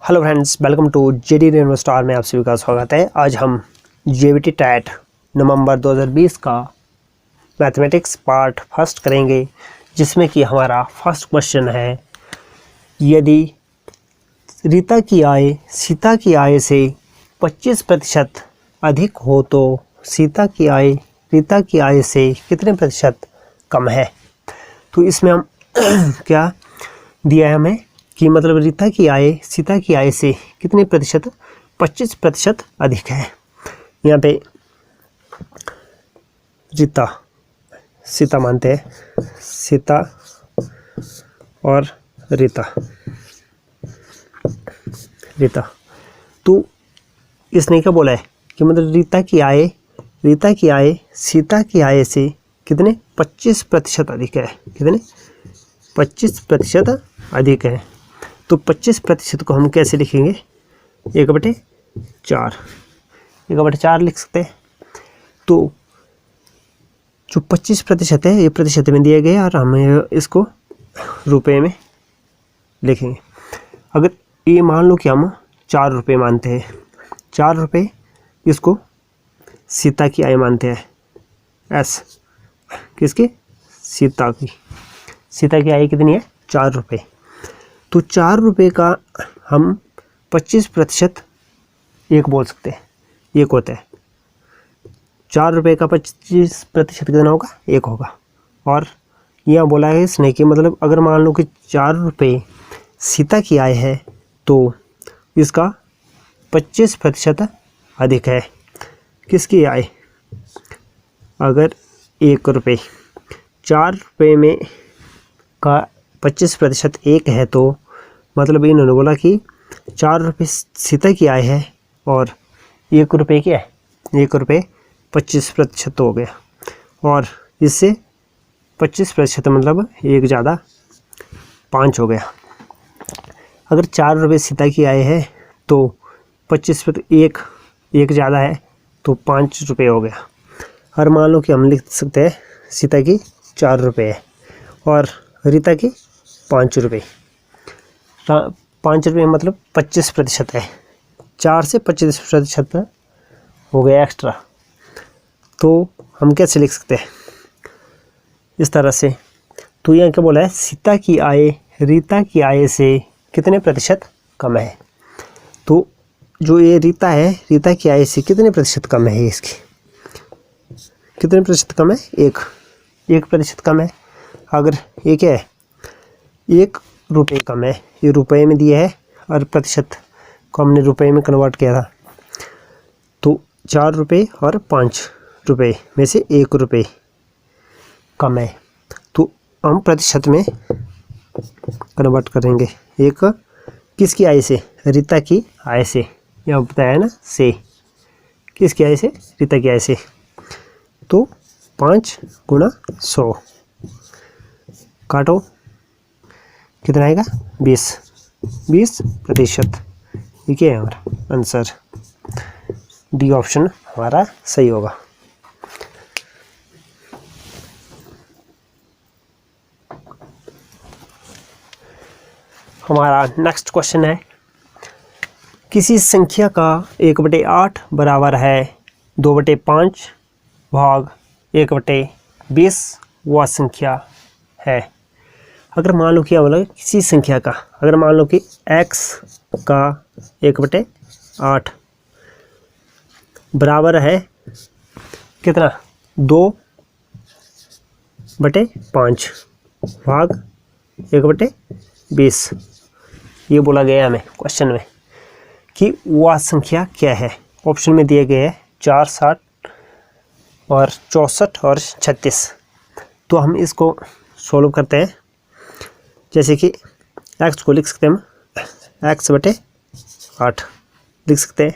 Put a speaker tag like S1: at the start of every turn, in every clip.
S1: Hello friends, welcome to JD Rainbow Star में आप सभी का स्वागत है। आज हम जेवीटी टैट नवंबर 2020 का मैथमेटिक्स पार्ट फर्स्ट करेंगे, जिसमें कि हमारा फर्स्ट क्वेश्चन है, यदि रीता की आय सीता की आय से 25% अधिक हो तो सीता की आय रीता की आय से कितने प्रतिशत कम है। तो इसमें हम क्या दिया है हमें कि मतलब रीता की आय सीता की आय से कितने प्रतिशत 25% अधिक है। यहाँ पे रीता सीता मानते हैं, सीता और रीता तो इसने क्या बोला है कि मतलब रीता की आय सीता की आय से कितने 25% अधिक है। कितने 25% अधिक है। तो 25% को हम कैसे लिखेंगे, 1/4 लिख सकते हैं। तो जो 25% है ये प्रतिशत में दिया गया और हम इसको रुपए में लिखेंगे। अगर ये मान लो कि हम 4 रुपये मानते हैं, 4 रुपये इसको सीता की आय मानते हैं, एस किसकी, सीता की आय कितनी है 4 रुपये। तो 4 रुपये का हम 25% एक बोल सकते हैं, एक होता है। 4 रुपये का 25% कितना होगा, एक होगा। और यह बोला है इसने कि मतलब अगर मान लो कि 4 रुपये सीता की आय है तो इसका 25% अधिक है। किसकी आय, अगर 1 रुपये 4 रुपये में का 25% एक है तो मतलब इन्होंने बोला कि 4 रुपये सीता की आय है और 1 रुपये क्या है, 1 रुपये 25% हो गया। और इससे 25% मतलब एक ज़्यादा 5 हो गया। अगर 4 रुपये सीता की आय है तो 25% एक ज़्यादा है तो 5 रुपये हो गया। और मान लो कि हम लिख सकते हैं सीता की 4 रुपये है और रीता की 5 रुपये। 5 रुपये मतलब 25% है, 4 से 25% हो गया एक्स्ट्रा। तो हम कैसे लिख सकते हैं, इस तरह से। तो यहाँ क्या बोला है, सीता की आय रीता की आय से कितने प्रतिशत कम है। तो जो ये रीता है, रीता की आय से कितने प्रतिशत कम है, इसकी कितने प्रतिशत कम है, 1% कम है। अगर ये क्या है, 1 रुपये कम है, ये रुपये में दिया है और प्रतिशत को हमने रुपये में कन्वर्ट किया था। तो 4 रुपये और 5 रुपये में से 1 रुपये कम है। तो हम प्रतिशत में कन्वर्ट करेंगे। एक किसकी आय से, रीता की आय से, यहाँ बताया ना से, किसकी आय से, रीता की आय से। तो 5 गुणा 100 काटो, कितना आएगा 20%। ये क्या है हमारा आंसर, डी ऑप्शन हमारा सही होगा। हमारा नेक्स्ट क्वेश्चन है, किसी संख्या का 1/8 बराबर है 2/5 भाग 1/20 वह संख्या है। अगर मान लो क्या बोला, किसी संख्या का, अगर मान लो कि x का 1/8 बराबर है कितना, 2/5 भाग 1/20। ये बोला गया हमें क्वेश्चन में कि वह संख्या क्या है। ऑप्शन में दिए गए हैं 4, 60 और 64 और 36। तो हम इसको सॉल्व करते हैं। जैसे कि x को लिख सकते हैं हम x/8 लिख सकते हैं।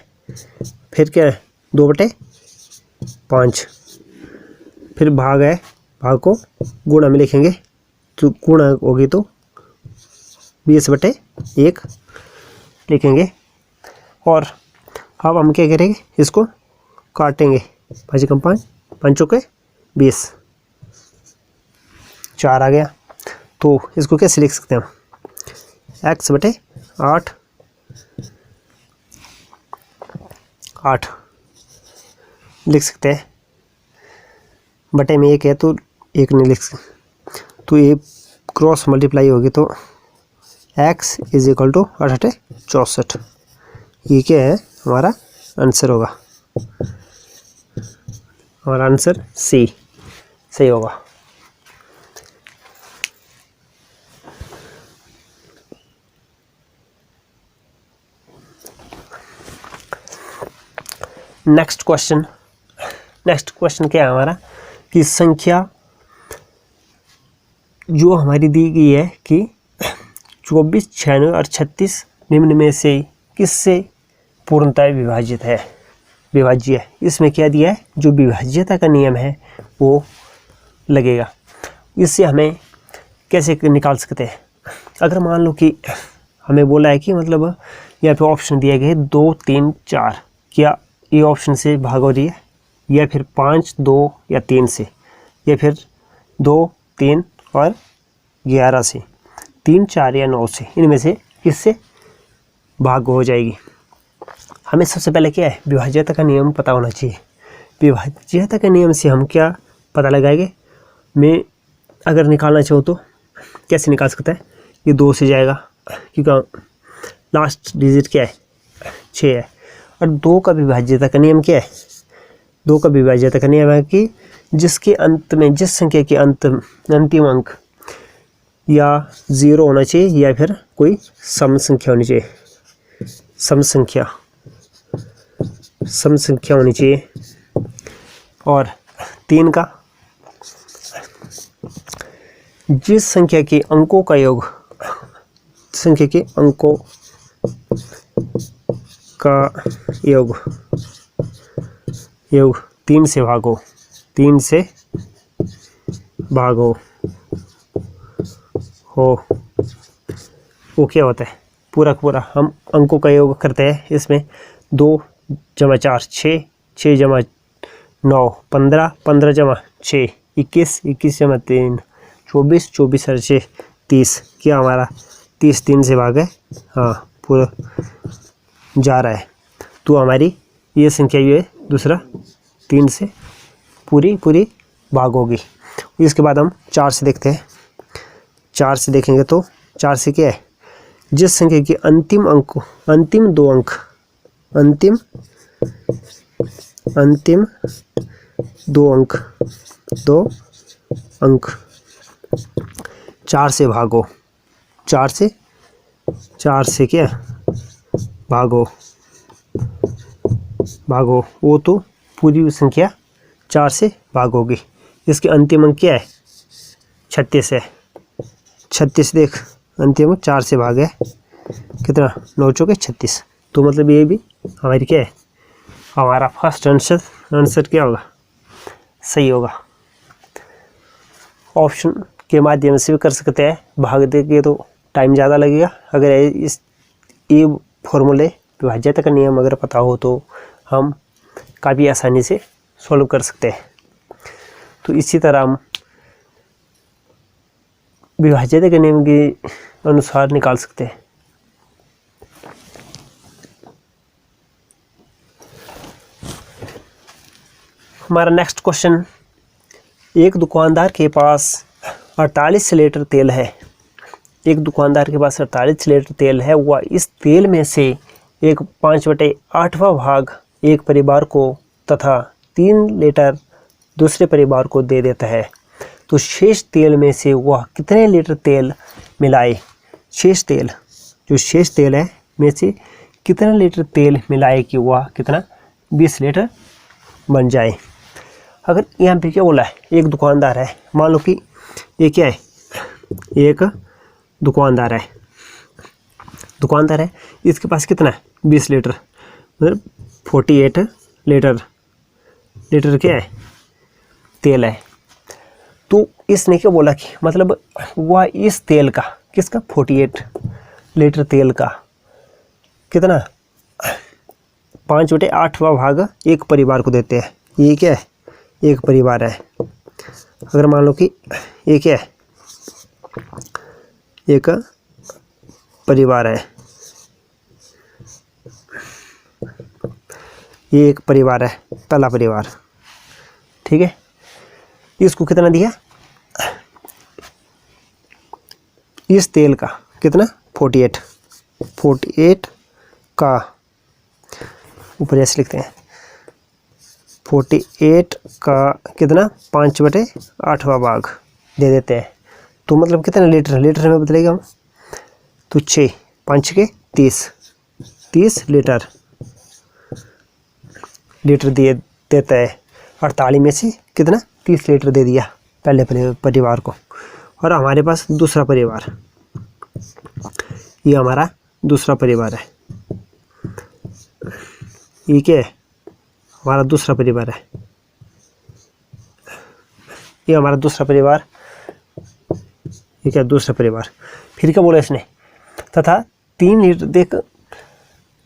S1: फिर क्या है 2/5, फिर भाग है, भाग को गुणा में लिखेंगे तो गुणा होगी तो 20/1 लिखेंगे। और अब हम क्या करेंगे, इसको काटेंगे, 5 × 5 5 × 20, 4 आ गया। तो इसको कैसे लिख सकते हैं हम, x/8 8 लिख सकते हैं। बटे में 1 है तो 1 नहीं लिख सकते, तो ये क्रॉस मल्टीप्लाई होगी तो x इज इक्वल टू 8 64। ये क्या है हमारा आंसर होगा, हमारा आंसर सी सही होगा। नेक्स्ट क्वेश्चन क्या है हमारा कि संख्या जो हमारी दी गई है कि 24, 96 और 36 निम्न में से किससे पूर्णतः विभाज्य है। इसमें क्या दिया है, जो विभाज्यता का नियम है वो लगेगा। इससे हमें कैसे निकाल सकते हैं, अगर मान लो कि हमें बोला है कि मतलब यहाँ पे ऑप्शन दिया गया है 2, 3, 4, क्या ये ऑप्शन से भाग हो रही है, या फिर 5, 2 या 3 से, या फिर 2, 3 और 11 से, 3, 4 या 9 से, इनमें से किससे भाग हो जाएगी। हमें सबसे पहले क्या है, विभाज्यता का नियम पता होना चाहिए। विभाज्यता के नियम से हम क्या पता लगाएंगे, मैं अगर निकालना चाहूँ तो कैसे निकाल सकता है, ये 2 से जाएगा क्योंकि लास्ट डिजिट क्या है 6 है, और 2 का विभाज्यता का नियम क्या है, 2 का विभाज्यता का नियम है कि जिसके अंत में, जिस संख्या के अंतिम अंक या 0 होना चाहिए या फिर कोई सम संख्या होनी चाहिए, सम संख्या होनी चाहिए। और 3 का जिस संख्या के अंकों का योग, संख्या के अंकों का योग 3 से भागो, 3 से भागो हो, वो क्या होता है, पूरा पूरा हम अंकों का योग करते हैं। इसमें 2 जमा 4 6, 6 जमा 9 15, 15 जमा 6 21, 21 जमा 3 24, 24 और 6 30, क्या हमारा 30 3 से भाग है, हाँ पूरा जा रहा है, तो हमारी ये संख्या ये दूसरा 3 से पूरी भाग होगी। इसके बाद हम 4 से देखते हैं। 4 से देखेंगे तो 4 से क्या है, जिस संख्या के अंतिम 2 अंक, अंतिम 2 अंक 4 से भागो, 4 से क्या भागो, वो तो पूरी संख्या 4 से भागोगी। इसके अंतिम अंक क्या है 36 है, 36 देख अंतिम 4 से भाग है कितना, 9 चौके 36, तो मतलब ये भी हमारी क्या है, हमारा फर्स्ट आंसर क्या होगा, सही होगा। ऑप्शन के माध्यम से भी कर सकते हैं, भाग देंगे तो टाइम ज़्यादा लगेगा। अगर ये फॉर्मूले विभाज्यता का नियम अगर पता हो तो हम काफ़ी आसानी से सॉल्व कर सकते हैं। तो इसी तरह हम विभाज्यता के नियम के अनुसार निकाल सकते हैं। हमारा नेक्स्ट क्वेश्चन, एक दुकानदार के पास 48 लीटर तेल है। एक दुकानदार के पास 48 लीटर तेल है, वह इस तेल में से एक 5/8वां भाग एक परिवार को तथा 3 लीटर दूसरे परिवार को दे देता है, तो शेष तेल में से वह कितने लीटर तेल मिलाए। शेष तेल है में से कितना लीटर तेल मिलाए कि वह कितना 20 लीटर बन जाए। अगर यहाँ पे क्या बोला है, एक दुकानदार है, मान लो कि ये क्या है, एक दुकानदार है, इसके पास कितना है 20 लीटर, मतलब 48 लीटर क्या है तेल है। तो इसने क्या बोला कि मतलब वह इस तेल का, किसका 48 लीटर तेल का कितना 5/8वां भाग एक परिवार को देते हैं। ये क्या है, एक परिवार है। अगर मान लो कि ये क्या है, एक परिवार है, ये एक परिवार है, पहला परिवार, ठीक है। इसको कितना दिया, इस तेल का कितना 48 का, ऊपर ऐसे लिखते हैं 48 का कितना 5/8वां भाग दे देते हैं। तो मतलब कितना लीटर, लीटर में बदलेगा हम, तो 6 5 के 30 लीटर दिए देता है। 48 में से कितना 30 लीटर दे दिया पहले परिवार को। और हमारे पास दूसरा परिवार, ये हमारा दूसरा परिवार है, ये क्या है, हमारा दूसरा परिवार है, ये हमारा दूसरा परिवार, ये क्या दूसरा परिवार। फिर क्या बोला इसने, तथा 3 लीटर देख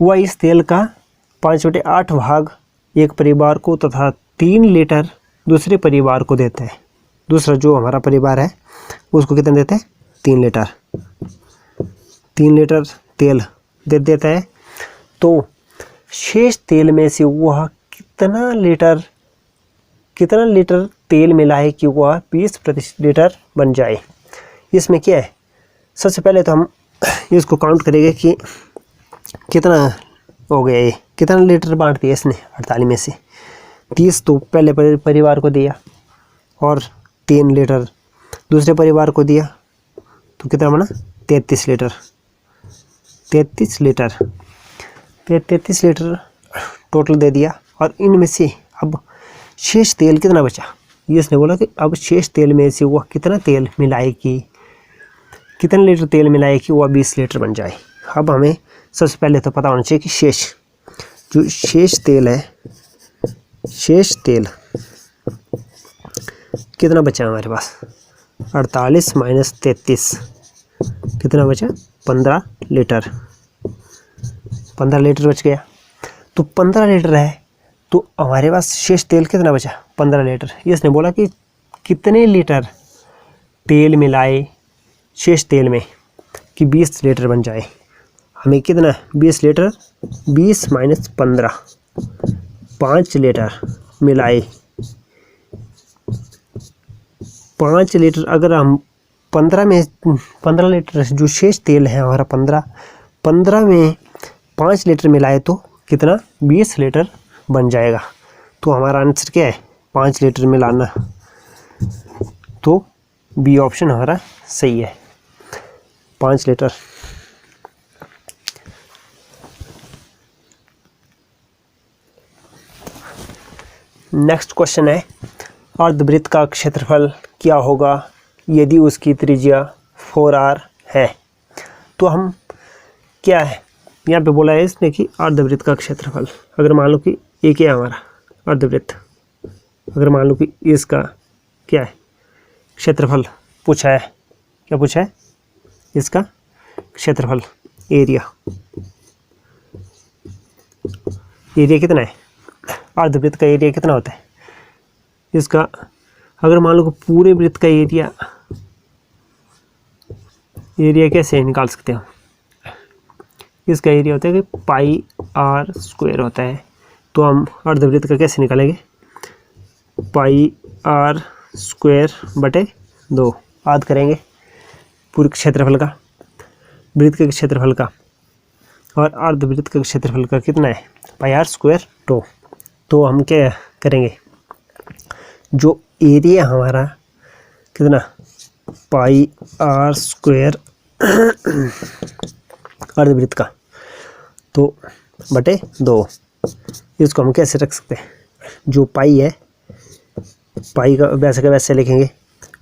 S1: वह इस तेल का 5/8 भाग एक परिवार को तथा 3 लीटर दूसरे परिवार को देता है। दूसरा जो हमारा परिवार है उसको कितना देते हैं, 3 लीटर, 3 लीटर तेल दे देता है। तो शेष तेल में से वह कितना लीटर तेल मिलाए कि वह 20 लीटर बन जाए। इसमें क्या है, सबसे पहले तो हम इसको काउंट करेंगे कि कितना हो गया, ये कितना लीटर बांट दिया इसने 48 में से। 30 तो पहले परिवार को दिया और 3 लीटर दूसरे परिवार को दिया, तो कितना बना 33 लीटर 33 लीटर टोटल दे दिया। और इनमें से अब शेष तेल कितना बचा, ये इसने बोला कि अब शेष तेल में से वह कितना तेल मिलाए कि कितना लीटर तेल मिलाए कि वह 20 लीटर बन जाए। अब हमें सबसे पहले तो पता होना चाहिए कि शेष तेल है, शेष तेल कितना बचा हमारे पास, 48 माइनस 33 कितना बचा 15 लीटर, 15 लीटर बच गया। तो 15 लीटर है तो हमारे पास शेष तेल कितना बचा 15 लीटर। इसने बोला कि कितने लीटर तेल मिलाए शेष तेल में कि 20 लीटर बन जाए। हमें कितना 20 लीटर, 20 माइनस 15 5 लीटर मिलाए। 5 लीटर अगर हम 15 लीटर जो शेष तेल है हमारा 15 में 5 लीटर मिलाए तो कितना 20 लीटर बन जाएगा। तो हमारा आंसर क्या है 5 लीटर मिलाना, तो बी ऑप्शन हमारा सही है 5 लीटर। नेक्स्ट क्वेश्चन है, अर्धवृत्त का क्षेत्रफल क्या होगा यदि उसकी त्रिज्या 4r है। तो हम क्या है यहाँ पे बोला है इसने कि अर्धवृत्त का क्षेत्रफल, अगर मान लो कि ये क्या है हमारा अर्धवृत्त, अगर मान लो कि इसका क्या है क्षेत्रफल पूछा है, क्या पूछा है इसका क्षेत्रफल, एरिया कितना है, अर्धवृत्त का एरिया कितना होता है इसका। अगर मान लो कि पूरे वृत्त का एरिया कैसे निकाल सकते हो, इसका एरिया होता है कि πr² होता है। तो हम अर्धवृत्त का कैसे निकालेंगे, πr²/2 आद करेंगे पूरे क्षेत्रफल का, वृत्त के क्षेत्रफल का, और अर्धवृत्त के क्षेत्रफल का कितना है πr²। तो हम क्या करेंगे, जो एरिया हमारा कितना πr² अर्धवृत्त का तो बटे 2, इसको हम कैसे रख सकते हैं, जो पाई है पाई का वैसे लिखेंगे,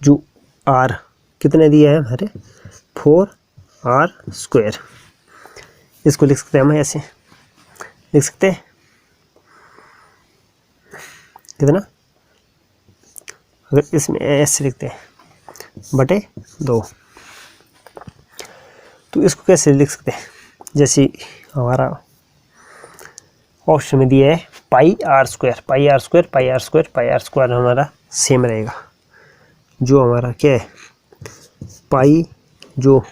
S1: जो r कितने दिया है हमारे 4r², इसको लिख सकते हैं हम ऐसे लिख सकते हैं कितना, अगर इसमें ऐसे लिखते हैं बटे 2, तो इसको कैसे लिख सकते हैं, जैसे हमारा ऑप्शन में दिया है πr² हमारा सेम रहेगा। जो हमारा क्या है पाई जो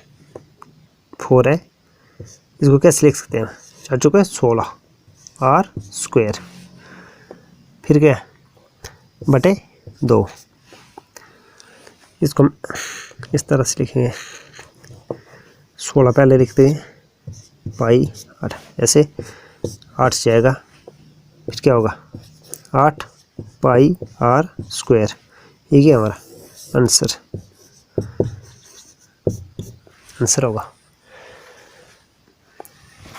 S1: 4 है, इसको कैसे लिख सकते हैं 4 चौके 16 r²। फिर क्या बटे 2। इसको हम इस तरह से लिखेंगे, 16 पहले लिखते हैं पाई 8, ऐसे 8 से जाएगा, फिर क्या होगा 8 पाई r स्क्वायर। ये क्या हमारा आंसर होगा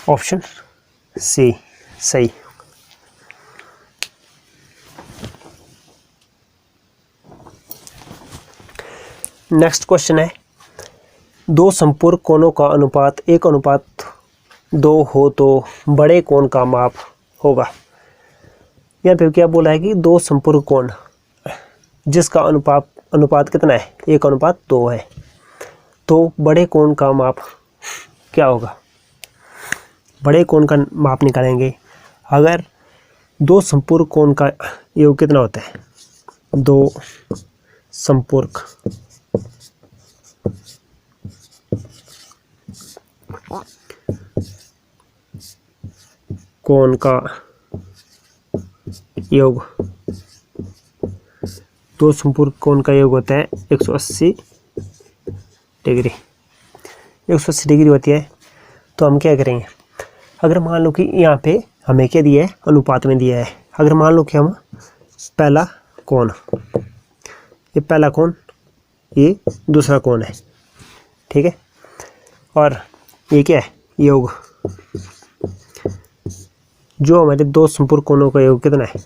S1: ऑप्शन सी सही। नेक्स्ट क्वेश्चन है, दो संपूर्ण कोणों का अनुपात 1:2 हो तो बड़े कोण का माप होगा। यहाँ पे क्या बोला है कि दो संपूर्ण कोण जिसका अनुपात कितना है 1:2 है, तो बड़े कोण का माप क्या होगा। बड़े कोण का माप निकालेंगे। अगर दो संपूर्ण कोण का योग कितना होता है, दो संपूर्ण कोण का योग, दो संपूर्ण कोण का योग होता है 180 डिग्री। 180 डिग्री होती है। तो हम क्या करेंगे, अगर मान लो कि यहाँ पे हमें क्या दिया है, अनुपात में दिया है। अगर मान लो कि हम पहला कोण, ये पहला कोण, ये दूसरा कोण है, ठीक है, और ये क्या है योग, जो हमारे दो संपूर्ण कोणों का योग कितना है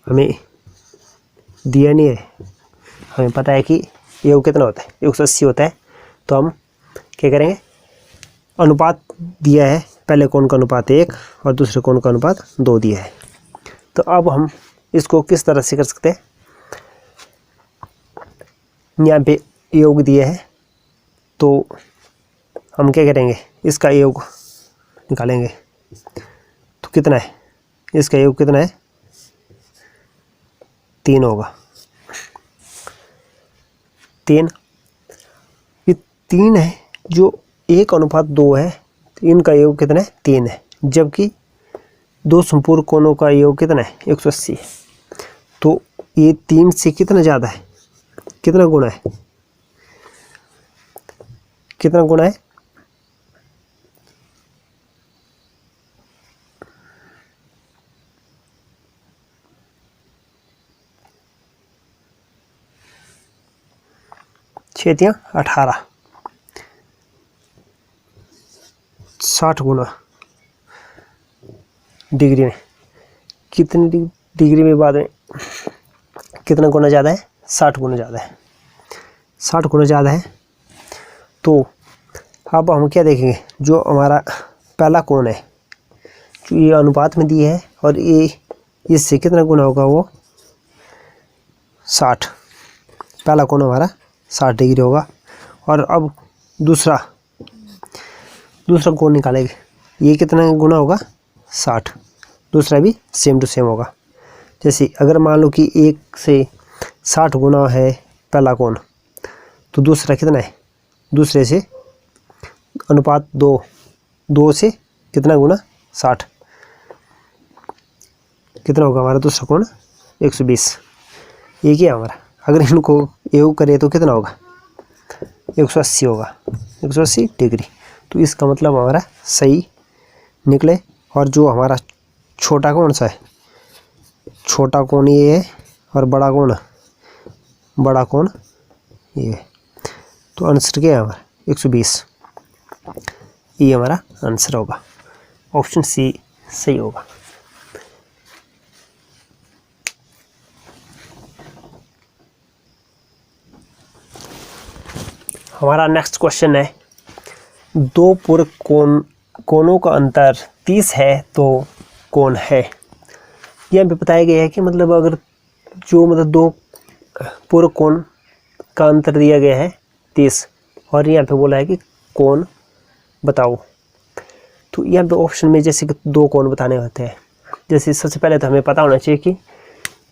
S1: हमें दिया नहीं है। हमें पता है कि योग कितना होता है 180 होता है। तो हम क्या करेंगे, अनुपात दिया है, पहले कोण का अनुपात 1 और दूसरे कोण का अनुपात 2 दिया है। तो अब हम इसको किस तरह से कर सकते हैं, यहाँ पे योग दिया है तो हम क्या करेंगे, इसका योग निकालेंगे। तो कितना है, इसका योग कितना है 3 होगा। 3 ये 3 है, जो 1:2 है, इनका योग कितना है 3 है, जबकि दो संपूर्ण कोणों का योग कितना है 180 है। तो ये 3 से कितना ज़्यादा है, कितना गुना है, कितना गुना है 6 या 18, 60 गुना डिग्री में, कितनी डिग्री में बाद में कितना गुना ज़्यादा है, 60 गुना ज़्यादा है, 60 गुना ज़्यादा है। तो अब हम क्या देखेंगे, जो हमारा पहला कोण है, जो ये अनुपात में दिए है, और ये इससे कितना गुना होगा, वो 60, पहला कोण हमारा 60 डिग्री होगा। और अब दूसरा कोण निकालेंगे, ये कितना गुना होगा 60, दूसरा भी सेम टू सेम होगा। जैसे अगर मान लो कि 1 से 60 गुना है पहला कोण, तो दूसरा कितना है, दूसरे से अनुपात 2 से कितना गुना 60, कितना होगा हमारा दूसरा कोण 120। ये क्या हमारा, अगर इनको योग करें तो कितना होगा 180 होगा, 180 डिग्री। तो इसका मतलब हमारा सही निकले। और जो हमारा छोटा कोण सा है, छोटा कोण ये है, और बड़ा कोण ये है। तो आंसर क्या है हमारा 120, ये हमारा आंसर होगा, ऑप्शन सी सही होगा। हमारा नेक्स्ट क्वेश्चन है, दो पूरक कोणों का अंतर 30 है तो कौन है। यहाँ पे बताया गया है कि मतलब अगर जो मतलब दो पूरक कोण का अंतर दिया गया है 30, और यहाँ पे बोला है कि कोण बताओ। तो यहाँ पे ऑप्शन में जैसे कि दो कोण बताने होते हैं। जैसे सबसे पहले तो हमें पता होना चाहिए कि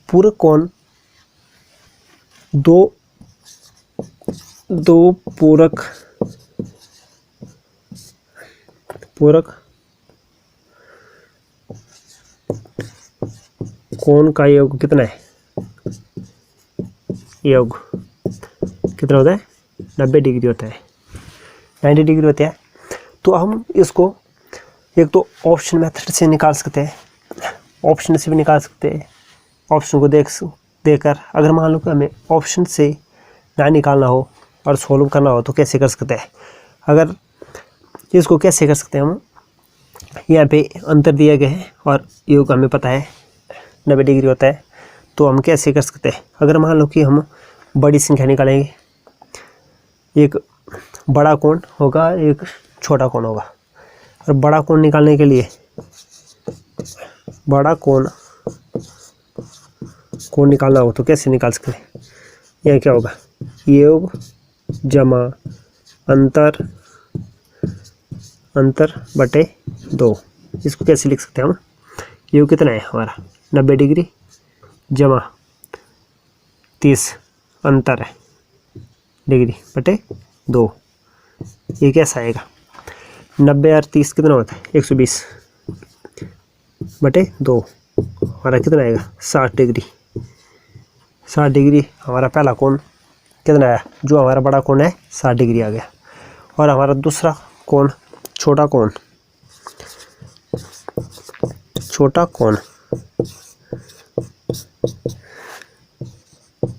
S1: पूरक कोण दो पूरक कोण का योग कितना है, योग कितना होता है, 90 डिग्री होता है, 90 डिग्री होता है। तो हम इसको एक तो ऑप्शन मेथड से निकाल सकते हैं, ऑप्शन से भी निकाल सकते हैं। ऑप्शन को देकर अगर मान लो कि हमें ऑप्शन से ना निकालना हो और सॉल्व करना हो तो कैसे कर सकते हैं। अगर इसको कैसे कर सकते हैं हम, यहाँ पे अंतर दिया गया है और योग हमें पता है 90 डिग्री होता है, तो हम कैसे कर सकते हैं। अगर मान लो कि हम बड़ी संख्या निकालेंगे, एक बड़ा कोण होगा एक छोटा कोण होगा, और बड़ा कोण निकालने के लिए बड़ा कोण निकालना हो तो कैसे निकाल सकते हैं। यह क्या होगा, योग जमा अंतर बटे 2। इसको कैसे लिख सकते हैं हम, योग कितना है हमारा 90 डिग्री जमा 30 अंतर है डिग्री बटे 2। ये कैसा आएगा, 90 और 30 कितना होता है 120 बटे 2, हमारा कितना आएगा 60 डिग्री। 60 डिग्री हमारा पहला कोण कितना आया, जो हमारा बड़ा कोण है 60 डिग्री आ गया। और हमारा दूसरा कोण छोटा कोण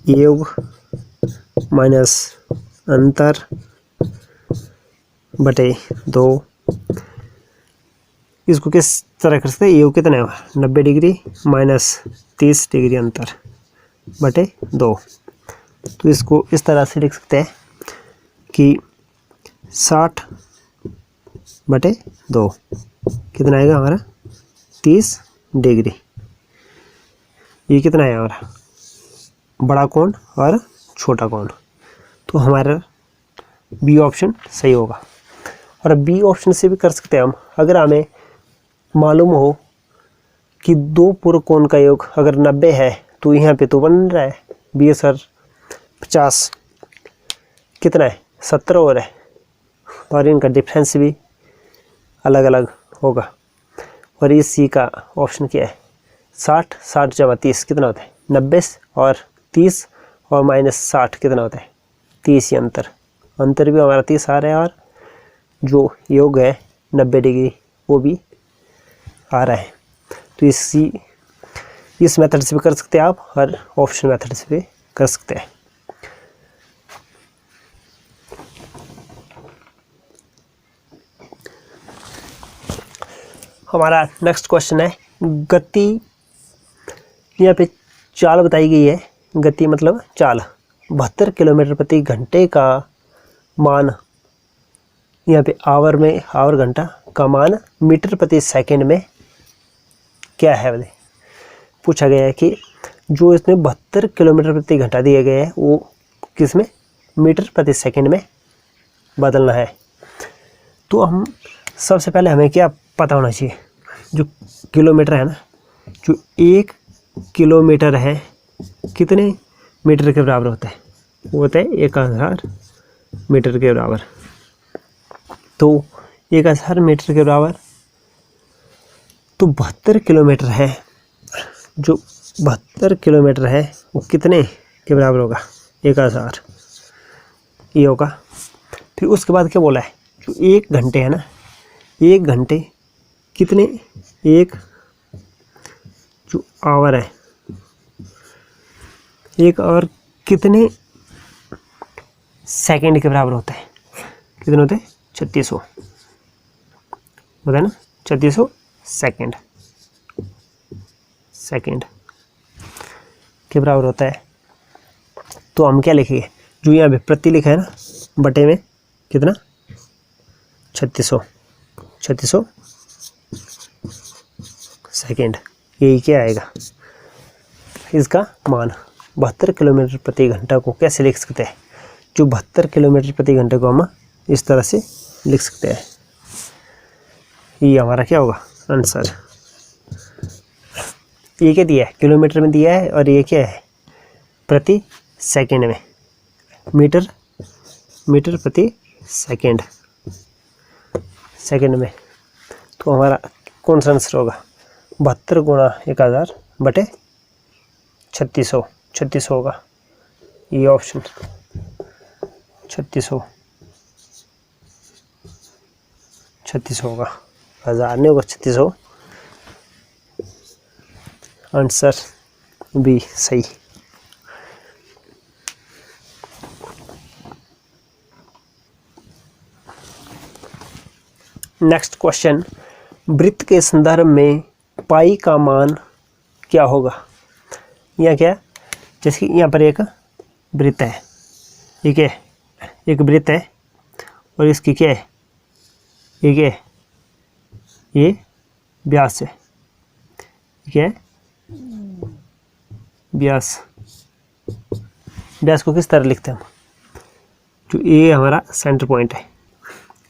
S1: योग माइनस अंतर बटे 2। इसको किस तरह कर सकते हैं, योग कितना है 90 डिग्री माइनस 30 डिग्री अंतर बटे 2। तो इसको इस तरह से लिख सकते हैं कि 60 बटे 2 कितना आएगा हमारा 30 डिग्री। ये कितना है हमारा बड़ा कोण और छोटा कोण, तो हमारा बी ऑप्शन सही होगा। और बी ऑप्शन से भी कर सकते हैं हम, अगर हमें मालूम हो कि दो पूर्ण कोण का योग अगर 90 है तो यहाँ पे तो बन रहा है 20 और 50 कितना है 70 और है, और इनका डिफरेंस भी अलग अलग होगा। और इस सी का ऑप्शन क्या है 60 जमा 30 कितना होता है 90 और 30 और माइनस 60 कितना होता है 30 ही अंतर भी हमारा 30 आ रहा है, और जो योग है 90 डिग्री वो भी आ रहा है। तो इस मेथड से भी कर सकते हैं आप, और ऑप्शन मेथड से भी कर सकते हैं। हमारा नेक्स्ट क्वेश्चन है गति। यहाँ पे चाल बताई गई है, गति मतलब चाल 72 किलोमीटर प्रति घंटे का मान, यहाँ पे आवर घंटा का मान मीटर प्रति सेकंड में क्या है। बोले पूछा गया है कि जो इसमें 72 किलोमीटर प्रति घंटा दिया गया है वो किस में मीटर प्रति सेकंड में बदलना है। तो हम सबसे पहले हमें क्या पता होना चाहिए, जो किलोमीटर है ना, जो 1 किलोमीटर है कितने मीटर के बराबर होता है, वो होता है 1000 मीटर के बराबर। तो 1000 मीटर के बराबर तो 72 किलोमीटर है, जो 72 किलोमीटर है वो कितने के बराबर होगा 1000 ये होगा। फिर उसके बाद क्या बोला है, जो 1 घंटे है ना, 1 घंटे कितने, एक जो आवर है, 1 आवर कितने सेकंड के बराबर होता है, कितने होते हैं 3600 होता है ना, 3600 सेकंड के बराबर होता है। तो हम क्या लिखेंगे, जो यहाँ पे प्रति लिखा है ना बटे में कितना 3600 सेकंड, यही क्या आएगा इसका मान। 72 किलोमीटर प्रति घंटा को कैसे लिख सकते हैं, जो 72 किलोमीटर प्रति घंटे को हम इस तरह से लिख सकते हैं। ये हमारा क्या होगा आंसर। ये क्या दिया है, किलोमीटर में दिया है, और ये क्या है प्रति सेकंड में, मीटर प्रति सेकंड में। तो हमारा कौन सा आंसर होगा 72 गुणा 1000 बटे 3600, 3600 होगा ये ऑप्शन, 3600 होगा, 1000 नहीं होगा, 3600 आंसर बी सही। नेक्स्ट क्वेश्चन, वृत्त के संदर्भ में पाई का मान क्या होगा। यहाँ क्या है, जैसे कि यहाँ पर एक वृत्त है, ठीक है, एक वृत्त है और इसकी क्या है, ये क्या है, ये व्यास है, क्या है, व्यास। व्यास को किस तरह लिखते हैं हम, जो ये हमारा सेंटर पॉइंट है,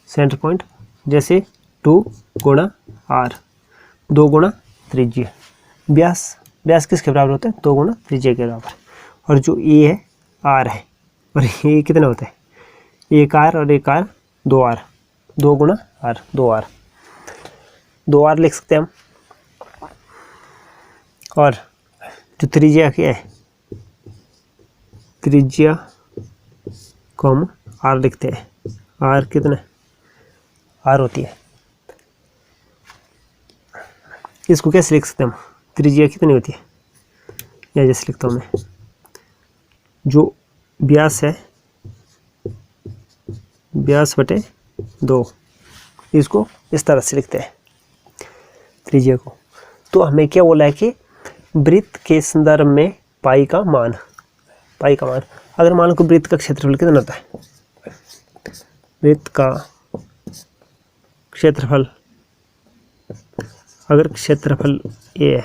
S1: सेंटर पॉइंट जैसे 2 गुणा आर, 2 गुणा त्रिज्या। व्यास, व्यास किसके बराबर होता है, 2 गुणा त्रिज्या के बराबर। और जो ए है आर है, और ये कितना होता है, एक आर और एक आर, 2 आर, 2 गुणा आर, 2 आर, 2 आर लिख सकते हैं हम। और जो त्रिज्या क्या है, त्रिज्या को हम आर लिखते हैं, आर कितना, आर होती है। इसको कैसे लिख सकते हैं हम, त्रिज्या कितनी होती है, या जैसे लिखता हूँ मैं, जो व्यास है, व्यास बटे 2, इसको इस तरह से लिखते हैं त्रिज्या को। तो हमें क्या बोला है कि वृत्त के संदर्भ में पाई का मान, पाई का मान, अगर मान लो वृत्त का क्षेत्रफल कितना होता है, वृत्त का क्षेत्रफल, अगर क्षेत्रफल ए है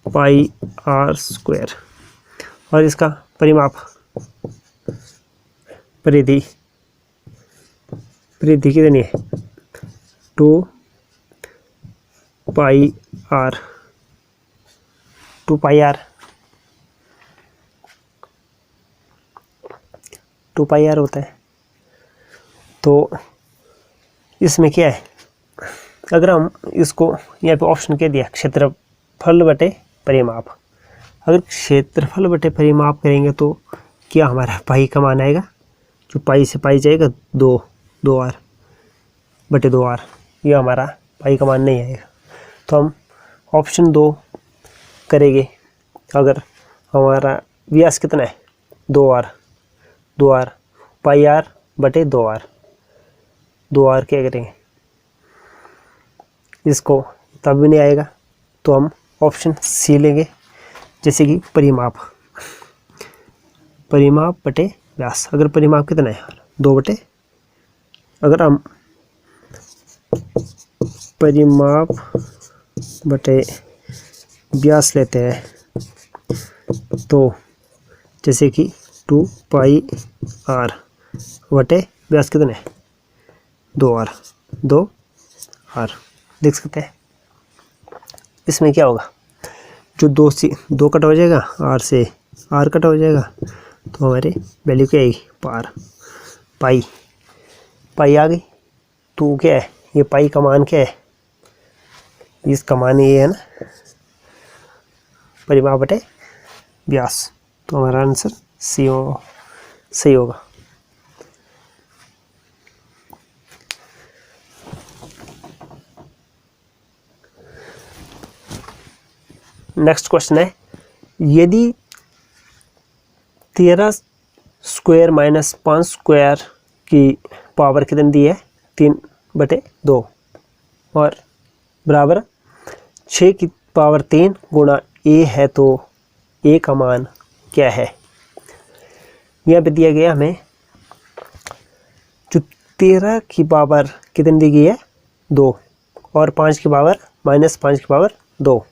S1: पाई आर स्क्वायर, और इसका परिमाप, परिधि, परिधि कितनी है, 2 pi r, 2 pi r, 2 pi r होता है। तो इसमें क्या है, अगर हम इसको यहाँ पे ऑप्शन क्या दिया, क्षेत्रफल बटे परिमाप, अगर क्षेत्रफल बटे परिमाप करेंगे तो क्या हमारा पाई का मान आएगा, जो पाई से पाई जाएगा 2 आर बटे 2 आर, ये हमारा पाई का मान नहीं आएगा। तो हम ऑप्शन 2 करेंगे। अगर हमारा व्यास कितना है, 2 आर, 2 आर, पाई आर बटे 2 आर, 2 आर क्या करेंगे, इसको तब भी नहीं आएगा, तो हम ऑप्शन सी लेंगे, जैसे कि परिमाप, परिमाप बटे व्यास। अगर परिमाप कितना है, 2 बटे, अगर हम परिमाप बटे व्यास लेते हैं तो जैसे कि 2 पाई आर बटे व्यास कितने, 2 आर, 2 आर लिख सकते हैं। इसमें क्या होगा, जो 2 से 2 कट हो जाएगा, आर से आर कट हो जाएगा, तो हमारी वैल्यू क्या आएगी, पार, पाई, पाई आ गई। तो क्या है, ये पाई का मान क्या है, इसका मान ये है ना, परिमाप बटे व्यास। तो हमारा आंसर सी सही होगा। नेक्स्ट क्वेश्चन है, यदि 13 स्क्वायर माइनस 5 स्क्वायर की पावर कितनी दी है, 3/2 और बराबर 6 की पावर 3 गुणा ए है, तो ए का मान क्या है। यहाँ पे दिया गया हमें जो 13 की पावर कितनी दी गई है, 2, और 5 की पावर माइनस 5 की पावर 2,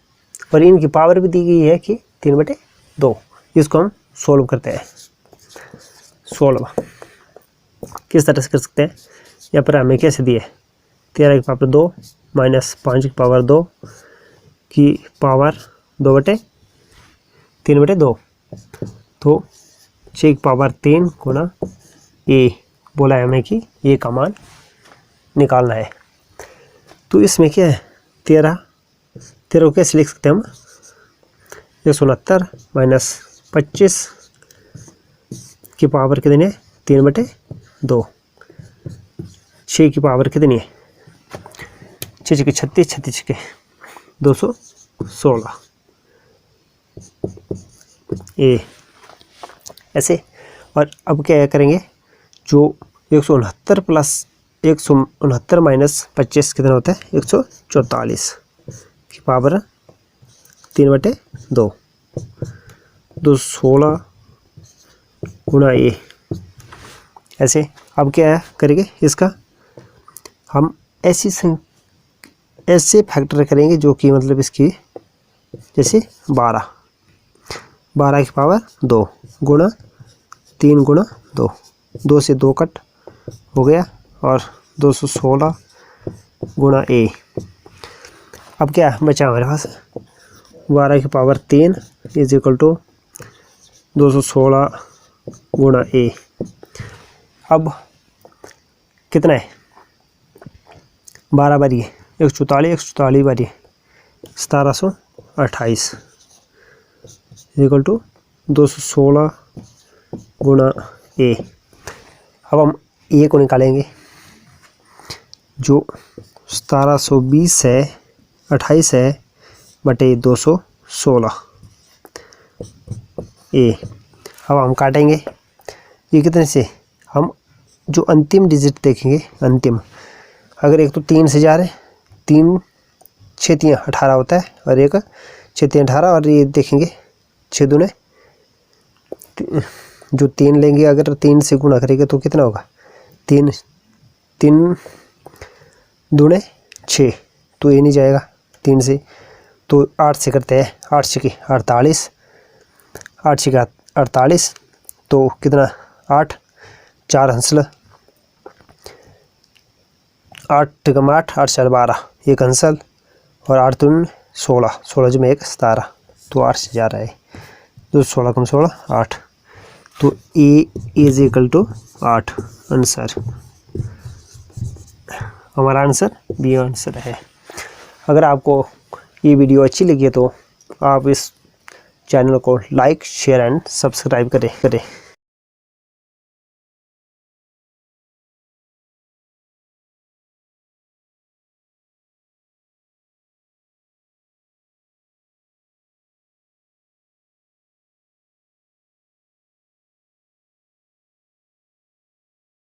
S1: और इनकी पावर भी दी गई है कि 3/2। इसको हम सोल्व करते हैं। सोल्व किस तरह से कर सकते हैं, यहाँ पर हमें कैसे दिए, 13 की पावर 2 माइनस 5 की पावर 2 की पावर 2/3/2, तो 6 की पावर 3 गुणा ए बोला है हमें कि ए का मान निकालना है। तो इसमें क्या है, 13 को कैसे लिख सकते हैं हम, 169 माइनस 25 की पावर कितनी है 3/2। 6 की पावर कितनी है 6 के 36, 36 के 216 ए ऐसे। और अब क्या करेंगे, जो 169 प्लस 169 माइनस 25 कितना होता है 144 की पावर 3/2, 216 गुणा ए ऐसे। अब क्या करेंगे इसका हम ऐसे फैक्टर करेंगे जो कि मतलब इसकी जैसे 12 की पावर 2 गुणा 3 गुणा 2, 2 से 2 कट हो गया और 216 गुणा ए। अब क्या बचा हमारे पास 12 की पावर 3 इज इक्वल टू 216 गुणा ए। अब कितना है 12 बारी है 144 बारी है 1728 इक्वल टू 216 गुणा ए। अब हम ए को निकालेंगे, जो 1720 है 28 है बटे 216 ए। अब हम काटेंगे ये कितने से, हम जो अंतिम डिजिट देखेंगे अंतिम, अगर एक तो 3 से जा रहे हैं, 3 6 3 18 होता है और एक 6 3 18 और ये देखेंगे 6 दूने, जो 3 लेंगे अगर 3 से गुणा करेंगे तो कितना होगा 3 दूने 6, तो ये नहीं जाएगा 3 से, तो 8 से करते हैं, 8 से की 48, 8 से का 48 तो कितना 8 4 हंसल 8 टिकम 8 8 4 12 एक हंसल और 8 3 16 16 जो में 1 17, तो 8 से जा रहा है, तो 16 कम 16 8, तो ए इज इक्वल टू 8 आंसर। हमारा आंसर बी आंसर है। अगर आपको ये वीडियो अच्छी लगी है तो आप इस चैनल को लाइक शेयर एंड सब्सक्राइब करें।